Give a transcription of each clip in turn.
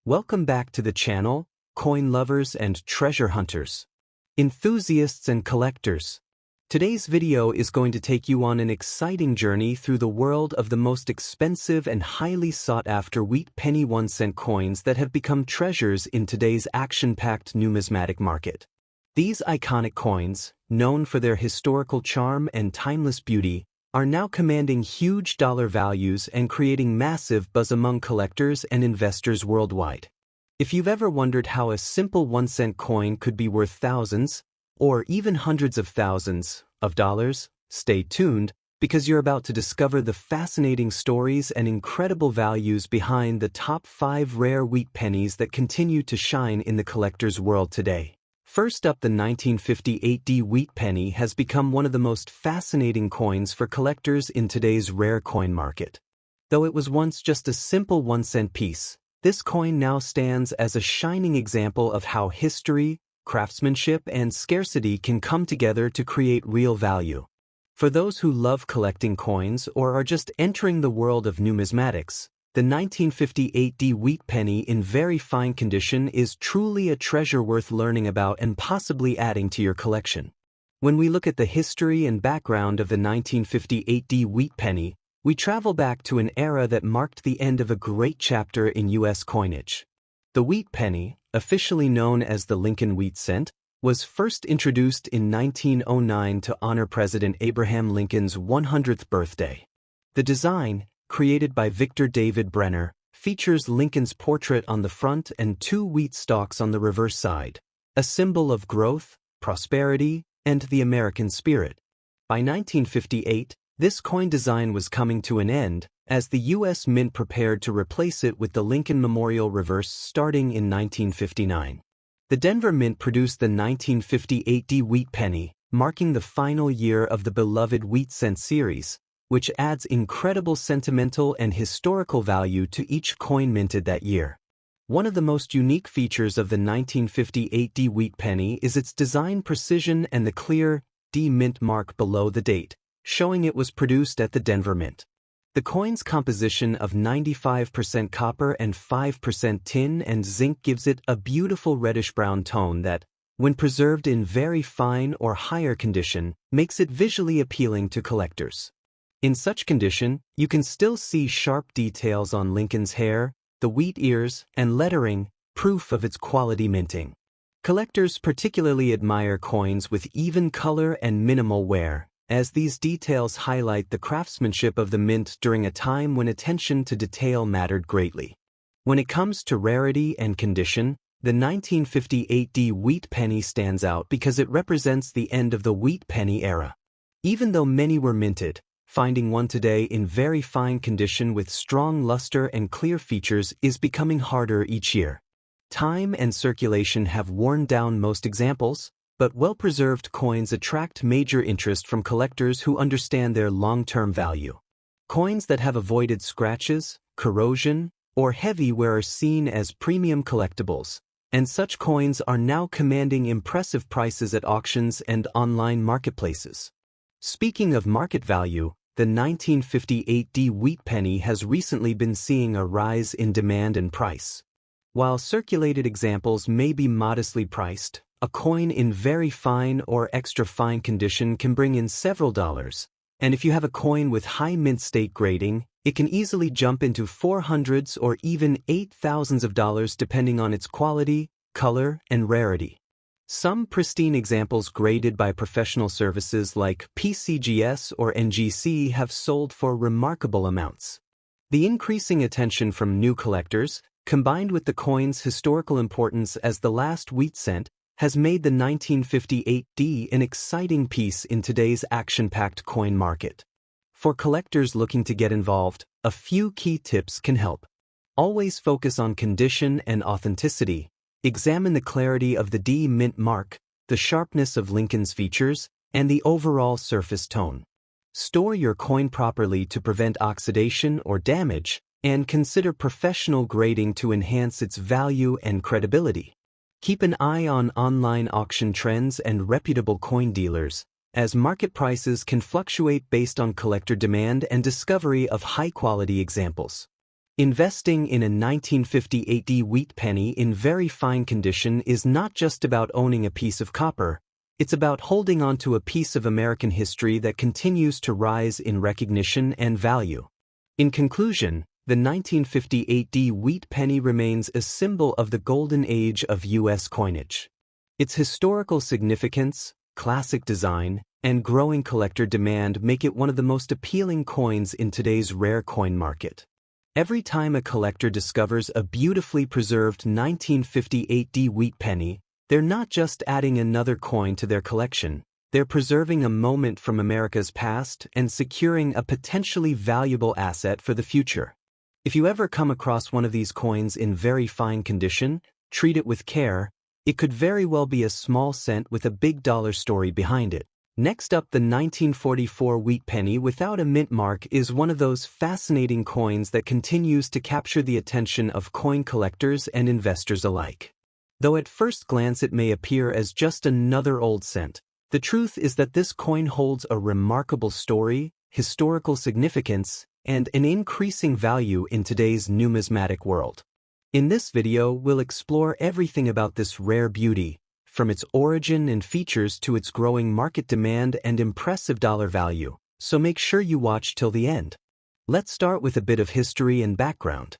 Welcome back to the channel, coin lovers and treasure hunters, enthusiasts and collectors. Today's video is going to take you on an exciting journey through the world of the most expensive and highly sought-after wheat penny 1-cent coins that have become treasures in today's action-packed numismatic market. These iconic coins, known for their historical charm and timeless beauty, are now commanding huge dollar values and creating massive buzz among collectors and investors worldwide. If you've ever wondered how a simple 1-cent coin could be worth thousands, or even hundreds of thousands of dollars, stay tuned, because you're about to discover the fascinating stories and incredible values behind the top 5 rare wheat pennies that continue to shine in the collector's world today. First up, the 1958 wheat penny has become one of the most fascinating coins for collectors in today's rare coin market. Though it was once just a simple 1-cent piece, this coin now stands as a shining example of how history, craftsmanship, and scarcity can come together to create real value. For those who love collecting coins or are just entering the world of numismatics, the 1958 wheat penny in very fine condition is truly a treasure worth learning about and possibly adding to your collection. When we look at the history and background of the 1958 wheat penny, we travel back to an era that marked the end of a great chapter in U.S. coinage. The wheat penny, officially known as the Lincoln wheat cent, was first introduced in 1909 to honor President Abraham Lincoln's 100th birthday. The design, created by Victor David Brenner, features Lincoln's portrait on the front and 2 wheat stalks on the reverse side, a symbol of growth, prosperity, and the American spirit. By 1958, this coin design was coming to an end, as the U.S. Mint prepared to replace it with the Lincoln Memorial reverse starting in 1959. The Denver Mint produced the 1958 wheat penny, marking the final year of the beloved wheat cent series, which adds incredible sentimental and historical value to each coin minted that year. One of the most unique features of the 1958 wheat penny is its design precision and the clear D Mint mark below the date, showing it was produced at the Denver Mint. The coin's composition of 95% copper and 5% tin and zinc gives it a beautiful reddish-brown tone that, when preserved in very fine or higher condition, makes it visually appealing to collectors. In such condition, you can still see sharp details on Lincoln's hair, the wheat ears, and lettering, proof of its quality minting. Collectors particularly admire coins with even color and minimal wear, as these details highlight the craftsmanship of the mint during a time when attention to detail mattered greatly. When it comes to rarity and condition, the 1958 wheat penny stands out because it represents the end of the wheat penny era. Even though many were minted, finding one today in very fine condition with strong luster and clear features is becoming harder each year. Time and circulation have worn down most examples, but well-preserved coins attract major interest from collectors who understand their long-term value. Coins that have avoided scratches, corrosion, or heavy wear are seen as premium collectibles, and such coins are now commanding impressive prices at auctions and online marketplaces. Speaking of market value, the 1958 wheat penny has recently been seeing a rise in demand and price. While circulated examples may be modestly priced, a coin in very fine or extra fine condition can bring in several dollars, and if you have a coin with high mint state grading, it can easily jump into $400s or even $8,000s of dollars depending on its quality, color, and rarity. Some pristine examples graded by professional services like PCGS or NGC have sold for remarkable amounts. The increasing attention from new collectors, combined with the coin's historical importance as the last wheat cent, has made the 1958 an exciting piece in today's action-packed coin market. For collectors looking to get involved, a few key tips can help. Always focus on condition and authenticity. Examine the clarity of the D Mint mark, the sharpness of Lincoln's features, and the overall surface tone. Store your coin properly to prevent oxidation or damage, and consider professional grading to enhance its value and credibility. Keep an eye on online auction trends and reputable coin dealers, as market prices can fluctuate based on collector demand and discovery of high-quality examples. Investing in a 1950 AD wheat penny in very fine condition is not just about owning a piece of copper, it's about holding on to a piece of American history that continues to rise in recognition and value. In conclusion, the 1950 AD wheat penny remains a symbol of the golden age of U.S. coinage. Its historical significance, classic design, and growing collector demand make it one of the most appealing coins in today's rare coin market. Every time a collector discovers a beautifully preserved 1950 AD wheat penny, they're not just adding another coin to their collection, they're preserving a moment from America's past and securing a potentially valuable asset for the future. If you ever come across one of these coins in very fine condition, treat it with care. It could very well be a small cent with a big dollar story behind it. Next up, the 1944 wheat penny without a mint mark is one of those fascinating coins that continues to capture the attention of coin collectors and investors alike. Though at first glance it may appear as just another old cent, the truth is that this coin holds a remarkable story, historical significance, and an increasing value in today's numismatic world. In this video, we'll explore everything about this rare beauty, from its origin and features to its growing market demand and impressive dollar value, so make sure you watch till the end. Let's start with a bit of history and background.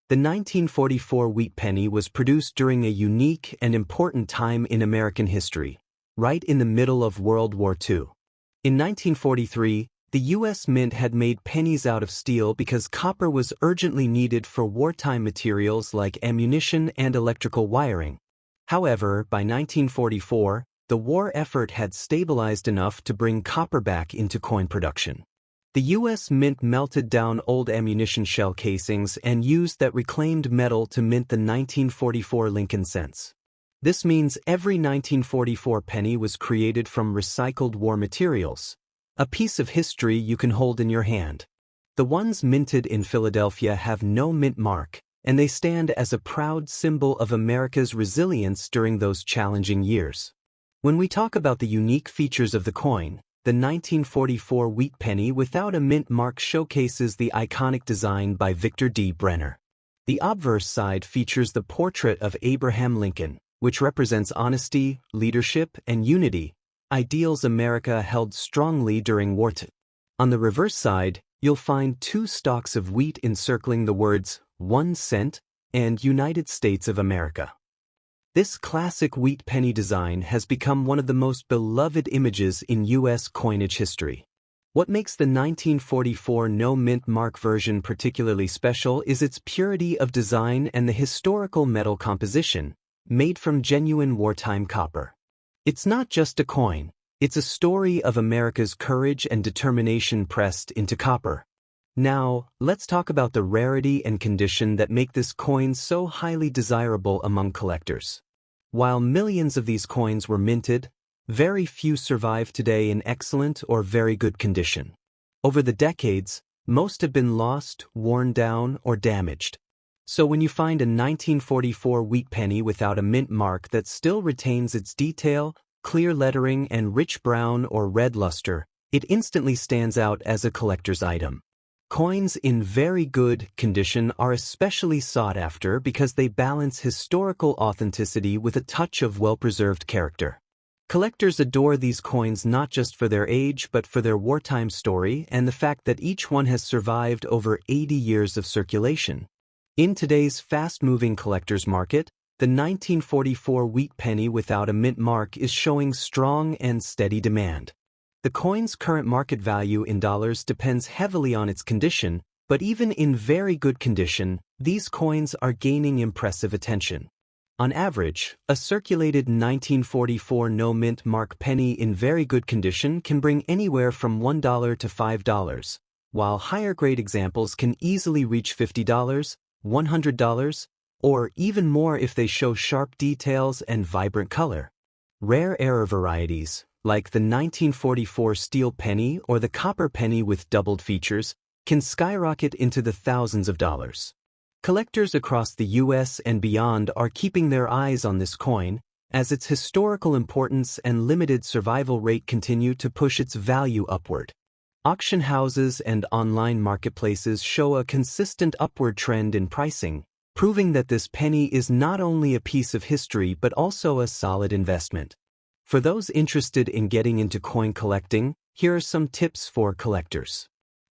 The 1944 wheat penny was produced during a unique and important time in American history, right in the middle of World War II. In 1943, the U.S. Mint had made pennies out of steel because copper was urgently needed for wartime materials like ammunition and electrical wiring. However, by 1944, the war effort had stabilized enough to bring copper back into coin production. The U.S. Mint melted down old ammunition shell casings and used that reclaimed metal to mint the 1944 Lincoln cents. This means every 1944 penny was created from recycled war materials, a piece of history you can hold in your hand. The ones minted in Philadelphia have no mint mark, and they stand as a proud symbol of America's resilience during those challenging years. When we talk about the unique features of the coin, the 1944 wheat penny without a mint mark showcases the iconic design by Victor D. Brenner. The obverse side features the portrait of Abraham Lincoln, which represents honesty, leadership, and unity, ideals America held strongly during wartime. On the reverse side, you'll find two stalks of wheat encircling the words 1 cent and United States of America. This classic wheat penny design has become one of the most beloved images in U.S. coinage history. What makes the 1944 no mint mark version particularly special is its purity of design and the historical metal composition, made from genuine wartime copper. It's not just a coin, it's a story of America's courage and determination pressed into copper. Now, let's talk about the rarity and condition that make this coin so highly desirable among collectors. While millions of these coins were minted, very few survive today in excellent or very good condition. Over the decades, most have been lost, worn down, or damaged. So when you find a 1944 wheat penny without a mint mark that still retains its detail, clear lettering, and rich brown or red luster, it instantly stands out as a collector's item. Coins in very good condition are especially sought after because they balance historical authenticity with a touch of well-preserved character. Collectors adore these coins not just for their age but for their wartime story and the fact that each one has survived over 80 years of circulation. In today's fast-moving collector's market, the 1944 wheat penny without a mint mark is showing strong and steady demand. The coin's current market value in dollars depends heavily on its condition, but even in very good condition, these coins are gaining impressive attention. On average, a circulated 1944 no mint mark penny in very good condition can bring anywhere from $1 to $5, while higher-grade examples can easily reach $50, $100, or even more if they show sharp details and vibrant color. Rare error varieties, like the 1944 steel penny or the copper penny with doubled features, can skyrocket into the thousands of dollars. Collectors across the U.S. and beyond are keeping their eyes on this coin, as its historical importance and limited survival rate continue to push its value upward. Auction houses and online marketplaces show a consistent upward trend in pricing, proving that this penny is not only a piece of history but also a solid investment. For those interested in getting into coin collecting, here are some tips for collectors.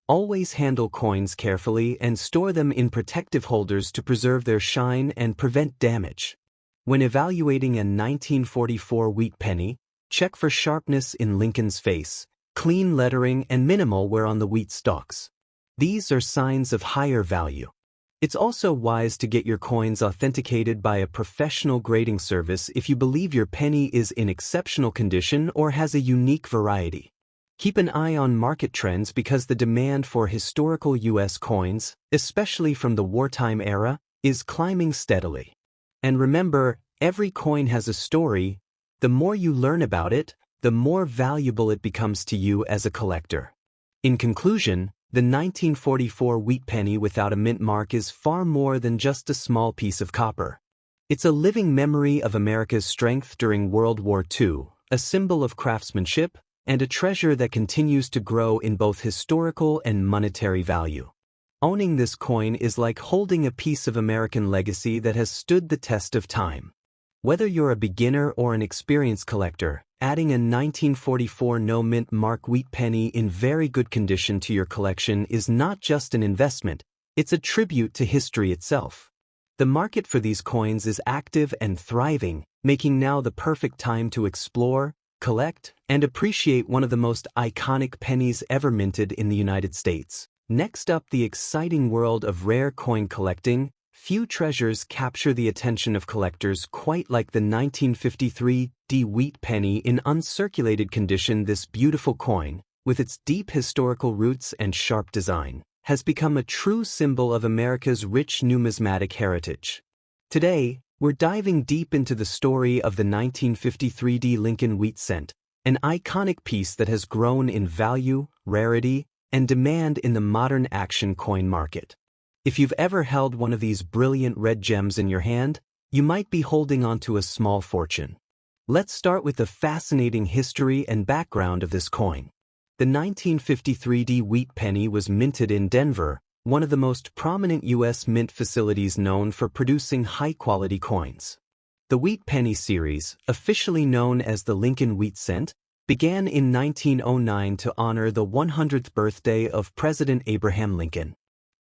Always handle coins carefully and store them in protective holders to preserve their shine and prevent damage. When evaluating a 1944 wheat penny, check for sharpness in Lincoln's face, clean lettering, and minimal wear on the wheat stalks. These are signs of higher value. It's also wise to get your coins authenticated by a professional grading service if you believe your penny is in exceptional condition or has a unique variety. Keep an eye on market trends because the demand for historical U.S. coins, especially from the wartime era, is climbing steadily. And remember, every coin has a story. The more you learn about it, the more valuable it becomes to you as a collector. In conclusion, the 1944 wheat penny without a mint mark is far more than just a small piece of copper. It's a living memory of America's strength during World War II, a symbol of craftsmanship, and a treasure that continues to grow in both historical and monetary value. Owning this coin is like holding a piece of American legacy that has stood the test of time. Whether you're a beginner or an experienced collector, adding a 1944 no-mint mark wheat penny in very good condition to your collection is not just an investment, it's a tribute to history itself. The market for these coins is active and thriving, making now the perfect time to explore, collect, and appreciate one of the most iconic pennies ever minted in the United States. Next up, the exciting world of rare coin collecting. Few treasures capture the attention of collectors quite like the 1953 wheat penny in uncirculated condition. This beautiful coin, with its deep historical roots and sharp design, has become a true symbol of America's rich numismatic heritage. Today, we're diving deep into the story of the 1953 Lincoln wheat cent, an iconic piece that has grown in value, rarity, and demand in the modern action coin market. If you've ever held one of these brilliant red gems in your hand, you might be holding onto a small fortune. Let's start with the fascinating history and background of this coin. The 1953 wheat penny was minted in Denver, one of the most prominent U.S. mint facilities known for producing high-quality coins. The wheat penny series, officially known as the Lincoln wheat cent, began in 1909 to honor the 100th birthday of President Abraham Lincoln.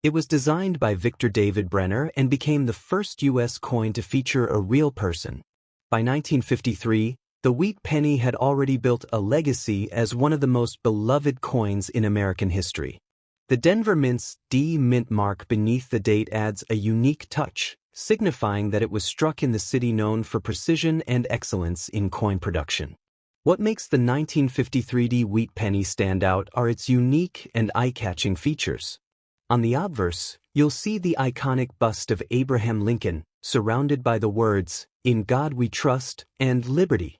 It was designed by Victor David Brenner and became the first U.S. coin to feature a real person. By 1953, the wheat penny had already built a legacy as one of the most beloved coins in American history. The Denver Mint's D mint mark beneath the date adds a unique touch, signifying that it was struck in the city known for precision and excellence in coin production. What makes the 1953 wheat penny stand out are its unique and eye-catching features. On the obverse, you'll see the iconic bust of Abraham Lincoln, surrounded by the words, "In God We Trust," and "Liberty."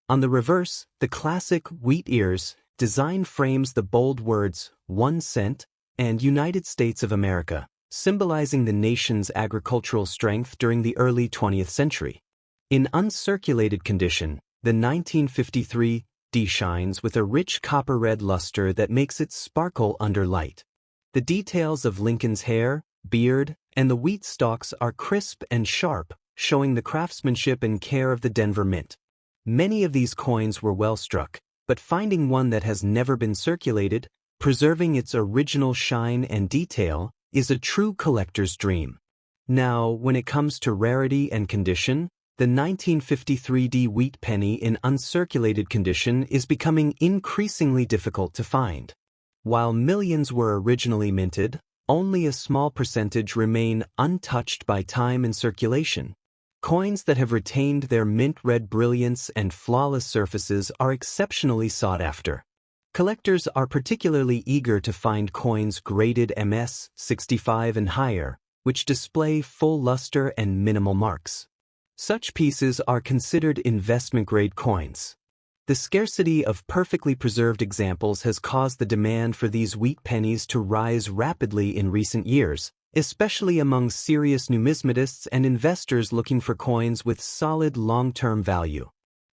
On the reverse, the classic wheat ears design frames the bold words, "1 cent," and "United States of America," symbolizing the nation's agricultural strength during the early 20th century. In uncirculated condition, the 1953 D shines with a rich copper-red luster that makes it sparkle under light. The details of Lincoln's hair, beard, and the wheat stalks are crisp and sharp, showing the craftsmanship and care of the Denver Mint. Many of these coins were well struck, but finding one that has never been circulated, preserving its original shine and detail, is a true collector's dream. Now, when it comes to rarity and condition, the 1953 wheat penny in uncirculated condition is becoming increasingly difficult to find. While millions were originally minted, only a small percentage remain untouched by time and circulation. Coins that have retained their mint-red brilliance and flawless surfaces are exceptionally sought after. Collectors are particularly eager to find coins graded MS 65 and higher, which display full luster and minimal marks. Such pieces are considered investment-grade coins. The scarcity of perfectly preserved examples has caused the demand for these wheat pennies to rise rapidly in recent years, especially among serious numismatists and investors looking for coins with solid long-term value.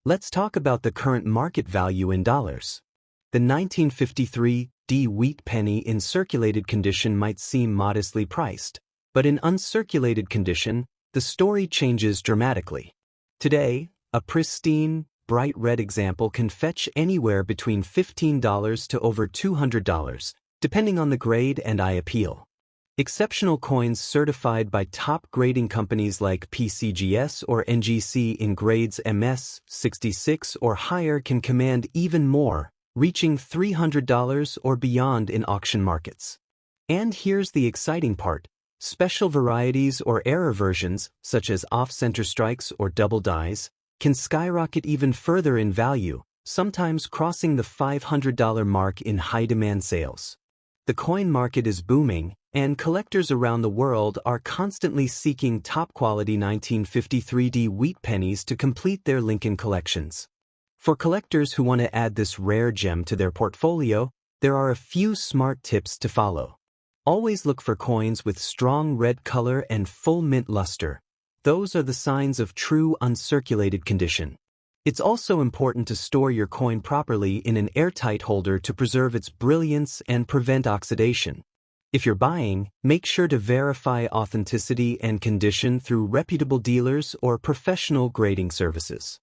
Let's talk about the current market value in dollars. The 1953 D wheat penny in circulated condition might seem modestly priced, but in uncirculated condition, the story changes dramatically. Today, a pristine, bright red example can fetch anywhere between $15 to over $200, depending on the grade and eye appeal. Exceptional coins certified by top grading companies like PCGS or NGC in grades MS 66 or higher can command even more, reaching $300 or beyond in auction markets. And here's the exciting part. Special varieties or error versions, such as off-center strikes or double dies, can skyrocket even further in value, sometimes crossing the $500 mark in high-demand sales. The coin market is booming, and collectors around the world are constantly seeking top-quality 1953 D wheat pennies to complete their Lincoln collections. For collectors who want to add this rare gem to their portfolio, there are a few smart tips to follow. Always look for coins with strong red color and full mint luster. Those are the signs of true uncirculated condition. It's also important to store your coin properly in an airtight holder to preserve its brilliance and prevent oxidation. If you're buying, make sure to verify authenticity and condition through reputable dealers or professional grading services.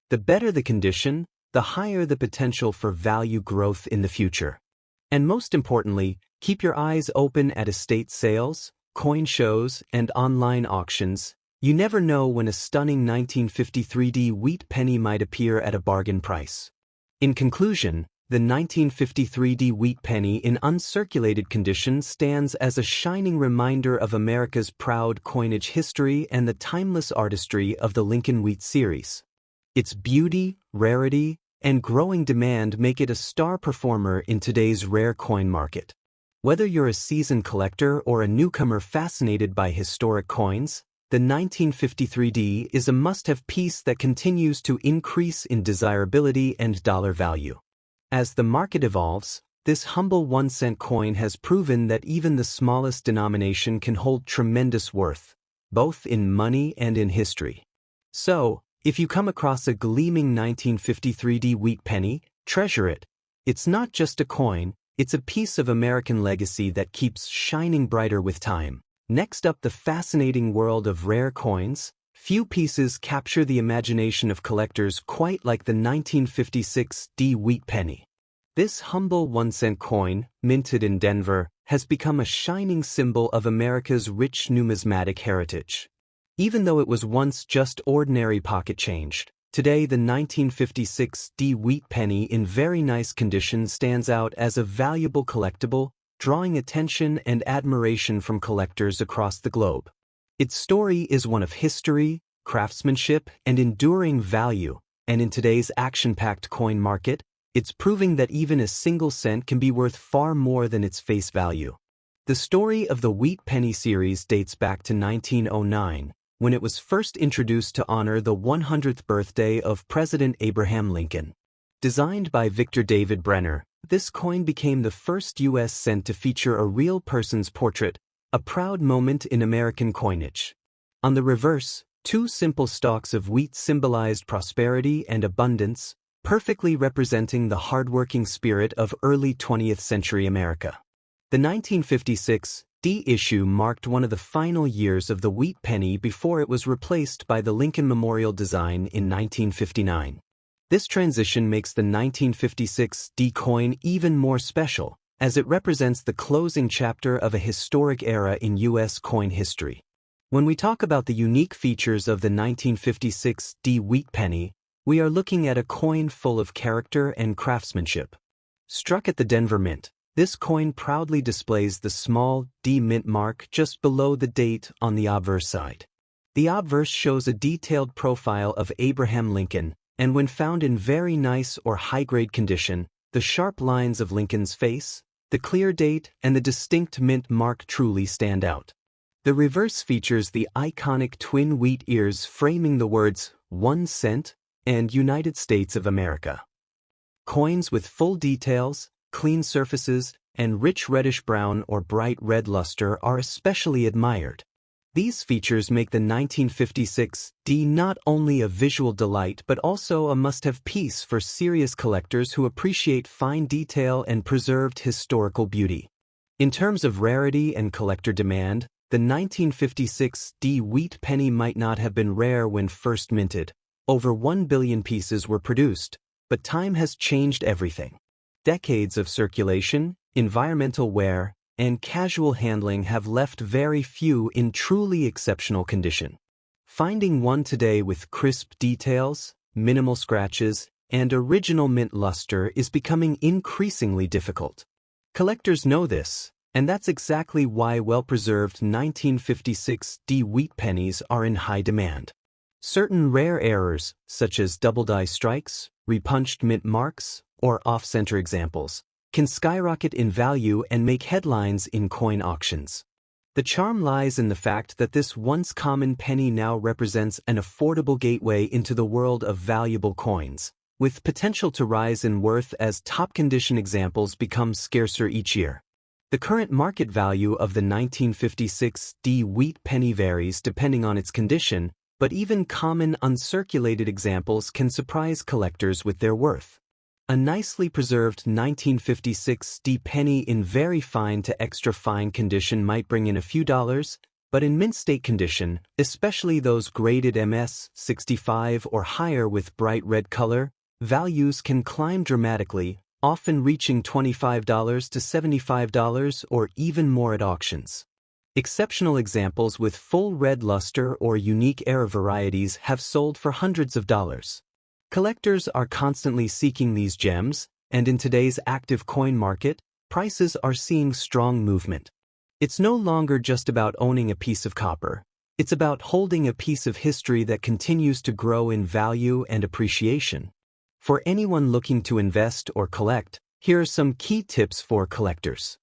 The better the condition, the higher the potential for value growth in the future. And most importantly, keep your eyes open at estate sales, coin shows, and online auctions. You never know when a stunning 1953 D wheat penny might appear at a bargain price. In conclusion, the 1953 D wheat penny in uncirculated condition stands as a shining reminder of America's proud coinage history and the timeless artistry of the Lincoln Wheat series. Its beauty, rarity, and growing demand make it a star performer in today's rare coin market. Whether you're a seasoned collector or a newcomer fascinated by historic coins, the 1953 D is a must-have piece that continues to increase in desirability and dollar value. As the market evolves, this humble 1-cent coin has proven that even the smallest denomination can hold tremendous worth, both in money and in history. So, if you come across a gleaming 1953 D wheat penny, treasure it. It's not just a coin, it's a piece of American legacy that keeps shining brighter with time. Next up, the fascinating world of rare coins. Few pieces capture the imagination of collectors quite like the 1956 D wheat penny. This humble 1-cent coin, minted in Denver, has become a shining symbol of America's rich numismatic heritage. Even though it was once just ordinary pocket change, today the 1956 D wheat penny in very nice condition stands out as a valuable collectible, drawing attention and admiration from collectors across the globe. Its story is one of history, craftsmanship, and enduring value, and in today's action-packed coin market, it's proving that even a single cent can be worth far more than its face value. The story of the wheat penny series dates back to 1909, when it was first introduced to honor the 100th birthday of President Abraham Lincoln. Designed by Victor David Brenner, this coin became the first U.S. cent to feature a real person's portrait, a proud moment in American coinage. On the reverse, two simple stalks of wheat symbolized prosperity and abundance, perfectly representing the hardworking spirit of early 20th century America. The 1956 D issue marked one of the final years of the wheat penny before it was replaced by the Lincoln Memorial design in 1959. This transition makes the 1956 D coin even more special, as it represents the closing chapter of a historic era in U.S. coin history. When we talk about the unique features of the 1956 D wheat penny, we are looking at a coin full of character and craftsmanship. Struck at the Denver Mint, this coin proudly displays the small D mint mark just below the date on the obverse side. The obverse shows a detailed profile of Abraham Lincoln, and when found in very nice or high-grade condition, the sharp lines of Lincoln's face, the clear date, and the distinct mint mark truly stand out. The reverse features the iconic twin wheat ears framing the words 1 cent and United States of America. Coins with full details, clean surfaces, and rich reddish-brown or bright red luster are especially admired. These features make the 1956 D not only a visual delight but also a must-have piece for serious collectors who appreciate fine detail and preserved historical beauty. In terms of rarity and collector demand, the 1956 D wheat penny might not have been rare when first minted. Over 1 billion pieces were produced, but time has changed everything. Decades of circulation, environmental wear, and casual handling have left very few in truly exceptional condition. Finding one today with crisp details, minimal scratches, and original mint luster is becoming increasingly difficult. Collectors know this, and that's exactly why well-preserved 1956 D wheat pennies are in high demand. Certain rare errors, such as double-die strikes, repunched mint marks, or off-center examples, can skyrocket in value and make headlines in coin auctions. The charm lies in the fact that this once common penny now represents an affordable gateway into the world of valuable coins, with potential to rise in worth as top-condition examples become scarcer each year. The current market value of the 1956 D wheat penny varies depending on its condition, but even common uncirculated examples can surprise collectors with their worth. A nicely preserved 1956 D penny in very fine to extra fine condition might bring in a few dollars, but in mint state condition, especially those graded MS 65 or higher with bright red color, values can climb dramatically, often reaching $25 to $75 or even more at auctions. Exceptional examples with full red luster or unique era varieties have sold for hundreds of dollars. Collectors are constantly seeking these gems, and in today's active coin market, prices are seeing strong movement. It's no longer just about owning a piece of copper. It's about holding a piece of history that continues to grow in value and appreciation. For anyone looking to invest or collect, here are some key tips for collectors.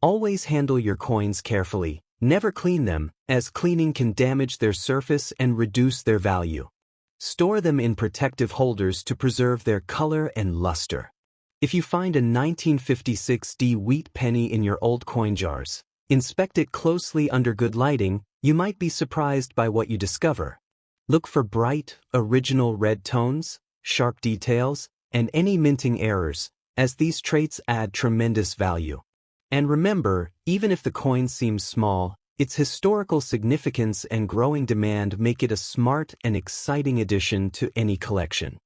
Always handle your coins carefully. Never clean them, as cleaning can damage their surface and reduce their value. Store them in protective holders to preserve their color and luster. If you find a 1956 D wheat penny in your old coin jars, inspect it closely under good lighting. You might be surprised by what you discover. Look for bright, original red tones, sharp details, and any minting errors, as these traits add tremendous value. And remember, even if the coin seems small, its historical significance and growing demand make it a smart and exciting addition to any collection.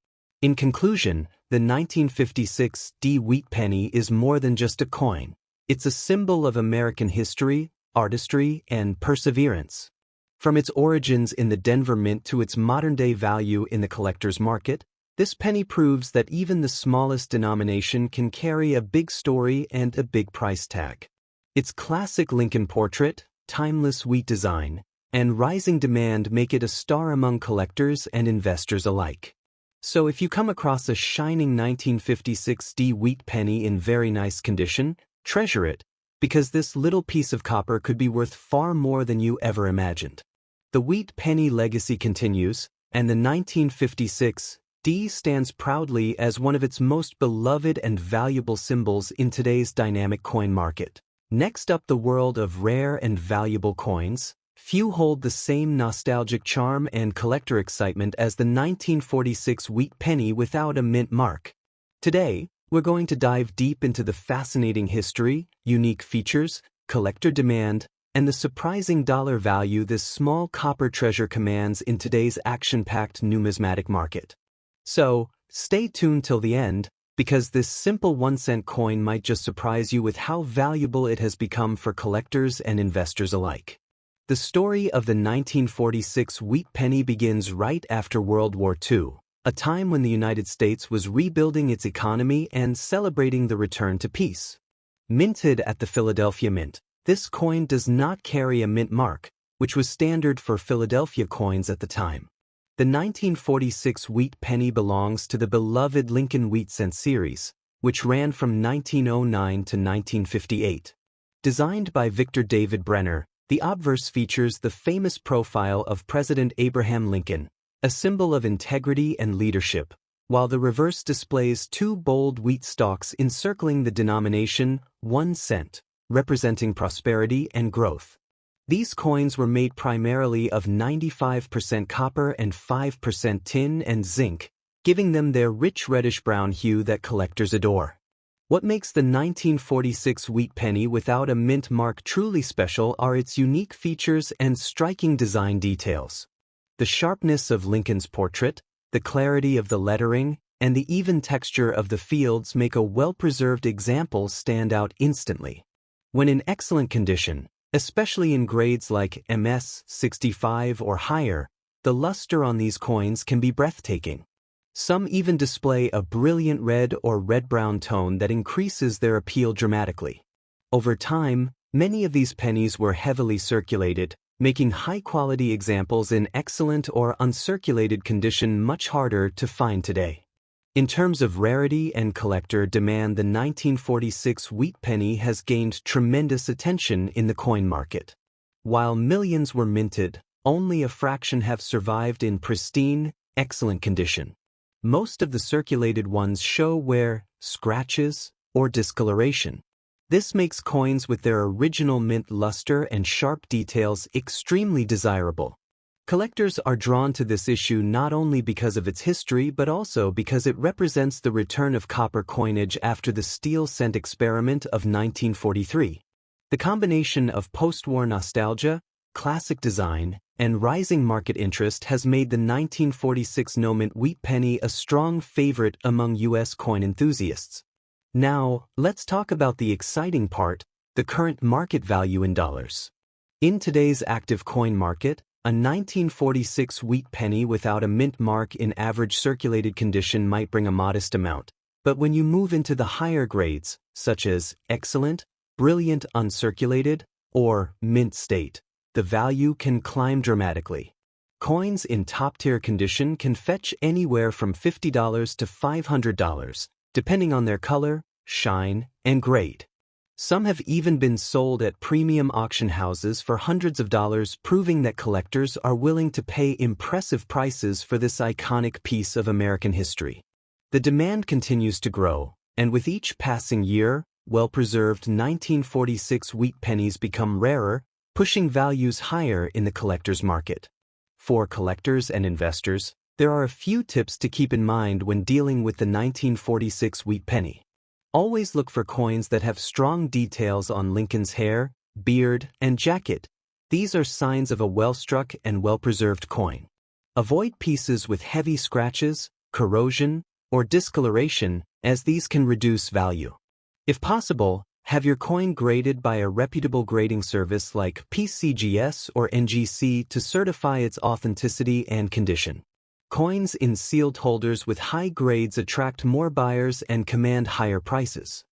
In conclusion, the 1956 D wheat penny is more than just a coin. It's a symbol of American history, artistry, and perseverance. From its origins in the Denver Mint to its modern-day value in the collector's market, this penny proves that even the smallest denomination can carry a big story and a big price tag. Its classic Lincoln portrait, timeless wheat design, and rising demand make it a star among collectors and investors alike. So if you come across a shining 1956 D wheat penny in very nice condition, treasure it, because this little piece of copper could be worth far more than you ever imagined. The wheat penny legacy continues, and the 1956 D stands proudly as one of its most beloved and valuable symbols in today's dynamic coin market. Next up, the world of rare and valuable coins. Few hold the same nostalgic charm and collector excitement as the 1946 wheat penny without a mint mark. Today, we're going to dive deep into the fascinating history, unique features, collector demand, and the surprising dollar value this small copper treasure commands in today's action-packed numismatic market. So, stay tuned till the end, because this simple 1-cent coin might just surprise you with how valuable it has become for collectors and investors alike. The story of the 1946 wheat penny begins right after World War II, a time when the United States was rebuilding its economy and celebrating the return to peace. Minted at the Philadelphia Mint, this coin does not carry a mint mark, which was standard for Philadelphia coins at the time. The 1946 wheat penny belongs to the beloved Lincoln Wheat Cent series, which ran from 1909 to 1958. Designed by Victor David Brenner, the obverse features the famous profile of President Abraham Lincoln, a symbol of integrity and leadership, while the reverse displays two bold wheat stalks encircling the denomination 1 cent, representing prosperity and growth. These coins were made primarily of 95% copper and 5% tin and zinc, giving them their rich reddish-brown hue that collectors adore. What makes the 1946 wheat penny without a mint mark truly special are its unique features and striking design details. The sharpness of Lincoln's portrait, the clarity of the lettering, and the even texture of the fields make a well-preserved example stand out instantly. When in excellent condition, especially in grades like MS 65 or higher, the luster on these coins can be breathtaking. Some even display a brilliant red or red-brown tone that increases their appeal dramatically. Over time, many of these pennies were heavily circulated, making high-quality examples in excellent or uncirculated condition much harder to find today. In terms of rarity and collector demand, the 1946 wheat penny has gained tremendous attention in the coin market. While millions were minted, only a fraction have survived in pristine, excellent condition. Most of the circulated ones show wear, scratches, or discoloration. This makes coins with their original mint luster and sharp details extremely desirable. Collectors are drawn to this issue not only because of its history but also because it represents the return of copper coinage after the steel cent experiment of 1943. The combination of post-war nostalgia, classic design, and rising market interest has made the 1946 no-mint wheat penny a strong favorite among U.S. coin enthusiasts. Now, let's talk about the exciting part, the current market value in dollars. In today's active coin market, a 1946 wheat penny without a mint mark in average circulated condition might bring a modest amount, but when you move into the higher grades, such as excellent, brilliant uncirculated, or mint state, the value can climb dramatically. Coins in top-tier condition can fetch anywhere from $50 to $500, depending on their color, shine, and grade. Some have even been sold at premium auction houses for hundreds of dollars, proving that collectors are willing to pay impressive prices for this iconic piece of American history. The demand continues to grow, and with each passing year, well-preserved 1946 wheat pennies become rarer, pushing values higher in the collector's market. For collectors and investors, there are a few tips to keep in mind when dealing with the 1946 wheat penny. Always look for coins that have strong details on Lincoln's hair, beard, and jacket. These are signs of a well-struck and well-preserved coin. Avoid pieces with heavy scratches, corrosion, or discoloration, as these can reduce value. If possible, have your coin graded by a reputable grading service like PCGS or NGC to certify its authenticity and condition. Coins in sealed holders with high grades attract more buyers and command higher prices.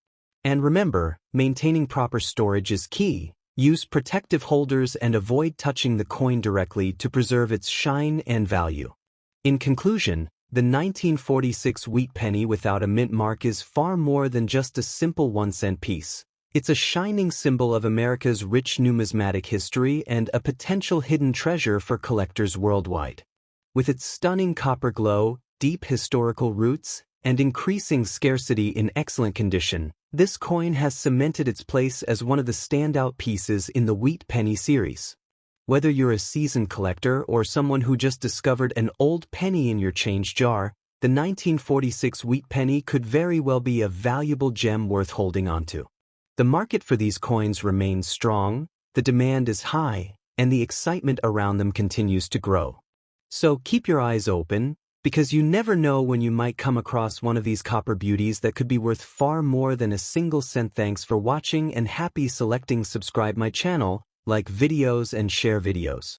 And remember, maintaining proper storage is key. Use protective holders and avoid touching the coin directly to preserve its shine and value. In conclusion, the 1946 wheat penny without a mint mark is far more than just a simple 1-cent piece. It's a shining symbol of America's rich numismatic history and a potential hidden treasure for collectors worldwide. With its stunning copper glow, deep historical roots, and increasing scarcity in excellent condition, this coin has cemented its place as one of the standout pieces in the wheat penny series. Whether you're a seasoned collector or someone who just discovered an old penny in your change jar, the 1946 wheat penny could very well be a valuable gem worth holding onto. The market for these coins remains strong, the demand is high, and the excitement around them continues to grow. So keep your eyes open, because you never know when you might come across one of these copper beauties that could be worth far more than a single cent. Thanks for watching and happy selecting. Subscribe my channel, like videos and share videos.